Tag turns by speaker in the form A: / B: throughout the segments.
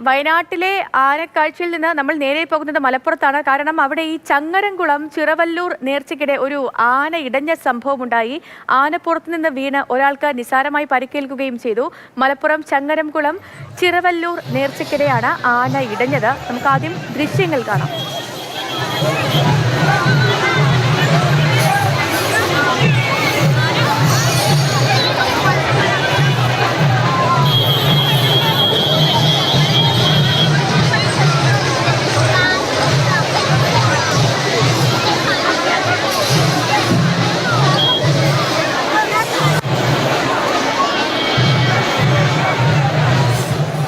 A: വയനാട്ടിലെ ആനക്കാഴ്ചയിൽ നിന്ന് നമ്മൾ നേരെ പോകുന്നത് മലപ്പുറത്താണ്. കാരണം അവിടെ ഈ ചങ്ങരംകുളം ചിറവല്ലൂർ നേർച്ചയ്ക്കിടെ ഒരു ആന ഇടഞ്ഞ സംഭവമുണ്ടായി. ആനപ്പുറത്ത് നിന്ന് വീണ് ഒരാൾക്ക് നിസാരമായി പരിക്കേൽക്കുകയും ചെയ്തു. മലപ്പുറം ചങ്ങരംകുളം ചിറവല്ലൂർ നേർച്ചയ്ക്കിടെയാണ് ആന ഇടഞ്ഞത്. നമുക്ക് ആദ്യം ദൃശ്യങ്ങൾ കാണാം.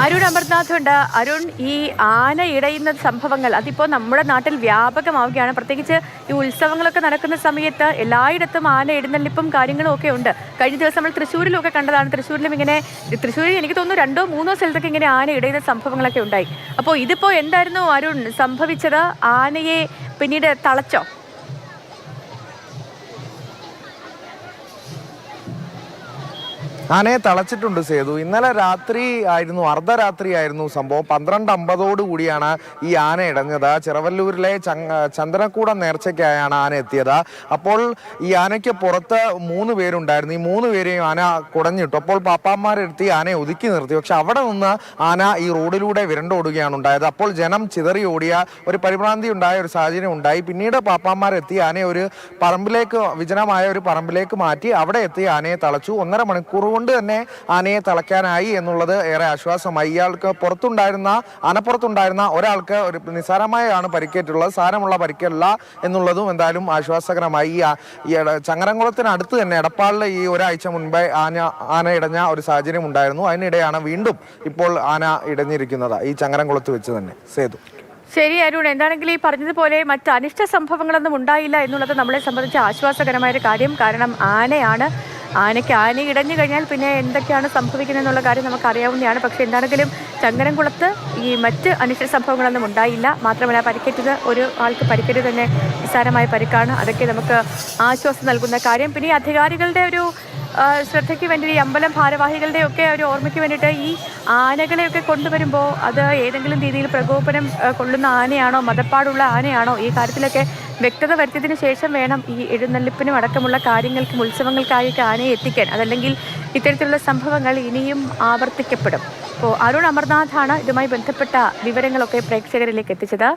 A: അരുൺ അമർനാഥ് ഉണ്ട്. അരുൺ, ഈ ആന ഇടയുന്ന സംഭവങ്ങൾ അതിപ്പോൾ നമ്മുടെ നാട്ടിൽ വ്യാപകമാവുകയാണ്. പ്രത്യേകിച്ച് ഈ ഉത്സവങ്ങളൊക്കെ നടക്കുന്ന സമയത്ത് എല്ലായിടത്തും ആന എഴുന്നള്ളിപ്പും കാര്യങ്ങളും ഒക്കെ ഉണ്ട്. കഴിഞ്ഞ ദിവസം നമ്മൾ തൃശ്ശൂരിലൊക്കെ കണ്ടതാണ്. തൃശ്ശൂരിലും തൃശ്ശൂരിൽ എനിക്ക് തോന്നുന്നു 2-3 സ്ഥലത്തൊക്കെ ഇങ്ങനെ ആന ഇടയുന്ന സംഭവങ്ങളൊക്കെ ഉണ്ടായി. അപ്പോൾ ഇതിപ്പോൾ എന്തായിരുന്നു അരുൺ സംഭവിച്ചത്? ആനയെ പിന്നീട് തളച്ചോ?
B: ആനയെ തളച്ചിട്ടുണ്ട് സേതു. ഇന്നലെ രാത്രി ആയിരുന്നു, അർദ്ധരാത്രി ആയിരുന്നു സംഭവം. 12:50 കൂടിയാണ് ഈ ആന ഇടഞ്ഞത്. ചിറവല്ലൂരിലെ ചന്ദനക്കൂടം നേർച്ചയ്ക്കായാണ് ആന എത്തിയത്. അപ്പോൾ ഈ ആനയ്ക്ക് പുറത്ത് 3 പേരുണ്ടായിരുന്നു. ഈ 3 പേരെയും ആന കുടഞ്ഞിട്ടു. അപ്പോൾ പാപ്പാന്മാരെടുത്തി ആനയെ ഒതുക്കി നിർത്തി. പക്ഷെ അവിടെ നിന്ന് ആന ഈ റോഡിലൂടെ വിരണ്ടോടുകയാണ് ഉണ്ടായത്. അപ്പോൾ ജനം ചിതറി ഓടിയ ഒരു പരിഭ്രാന്തി ഉണ്ടായ ഒരു സാഹചര്യം ഉണ്ടായി. പിന്നീട് പാപ്പാന്മാരെത്തി ആനയെ ഒരു പറമ്പിലേക്ക്, വിജനമായ ഒരു പറമ്പിലേക്ക് മാറ്റി അവിടെ എത്തി ആനയെ തളച്ചു. 1.5 മണിക്കൂർ കൊണ്ട് തന്നെ ആനയെ തളയ്ക്കാനായി എന്നുള്ളത് ഏറെ ആശ്വാസമായി. ഇയാൾക്ക് ആനപ്പുറത്തുണ്ടായിരുന്ന ഒരാൾക്ക് ഒരു നിസ്സാരമായാണ് പരിക്കേറ്റുള്ളത്, സാരമുള്ള പരിക്കല്ല എന്നുള്ളതും എന്തായാലും ആശ്വാസകരമായി. ഈ ചങ്ങരംകുളത്തിനടുത്ത് തന്നെ എടപ്പാളിൽ ഈ ഒരാഴ്ച മുൻപേ ആന ഇടഞ്ഞ ഒരു സാഹചര്യം ഉണ്ടായിരുന്നു. അതിനിടെയാണ് വീണ്ടും ഇപ്പോൾ ആന ഇടഞ്ഞിരിക്കുന്നത്, ഈ ചങ്ങരംകുളത്ത് വെച്ച് തന്നെ. സേതു.
A: ശരി അരുൺ, എന്താണെങ്കിലും ഈ പറഞ്ഞതുപോലെ മറ്റ് അനിഷ്ട സംഭവങ്ങളൊന്നും ഉണ്ടായില്ല എന്നുള്ളത് നമ്മളെ സംബന്ധിച്ച് ആശ്വാസകരമായൊരു കാര്യം. കാരണം ആനയ്ക്ക് ആന ഇടഞ്ഞു കഴിഞ്ഞാൽ പിന്നെ എന്തൊക്കെയാണ് സംഭവിക്കുന്നത് എന്നുള്ള കാര്യം നമുക്കറിയാവുന്നതാണ്. പക്ഷേ എന്താണെങ്കിലും ചങ്ങരംകുളത്ത് ഈ മറ്റ് അനിഷ്ട സംഭവങ്ങളൊന്നും ഉണ്ടായില്ല. മാത്രമല്ല പരിക്കേറ്റത് ഒരു ആൾക്ക് പരിക്കേറ്റത് തന്നെ നിസ്സാരമായ പരിക്കാണ്. അതൊക്കെ നമുക്ക് ആശ്വാസം നൽകുന്ന കാര്യം. പിന്നെ ഈ അധികാരികളുടെ ഒരു ശ്രദ്ധയ്ക്ക് വേണ്ടി, ഈ അമ്പലം ഭാരവാഹികളുടെ ഒക്കെ ഒരു ഓർമ്മയ്ക്ക് വേണ്ടിയിട്ട് ഈ ആനകളെയൊക്കെ കൊണ്ടുവരുമ്പോൾ അത് ഏതെങ്കിലും രീതിയിൽ പ്രകോപനം കൊള്ളുന്ന ആനയാണോ, മതപ്പാടുള്ള ആനയാണോ, ഈ കാര്യത്തിലൊക്കെ വ്യക്തത വരുത്തിയതിനു ശേഷം വേണം ഈ എഴുന്നള്ളിപ്പിനും അടക്കമുള്ള കാര്യങ്ങൾക്കും ഉത്സവങ്ങൾക്കായൊക്കെ ആനയെ എത്തിക്കാൻ. അതല്ലെങ്കിൽ ഇത്തരത്തിലുള്ള സംഭവങ്ങൾ ഇനിയും ആവർത്തിക്കപ്പെടും. അപ്പോൾ അരുൺ അമർനാഥാണ് ഇതുമായി ബന്ധപ്പെട്ട വിവരങ്ങളൊക്കെ പ്രേക്ഷകരിലേക്ക് എത്തിച്ചത്.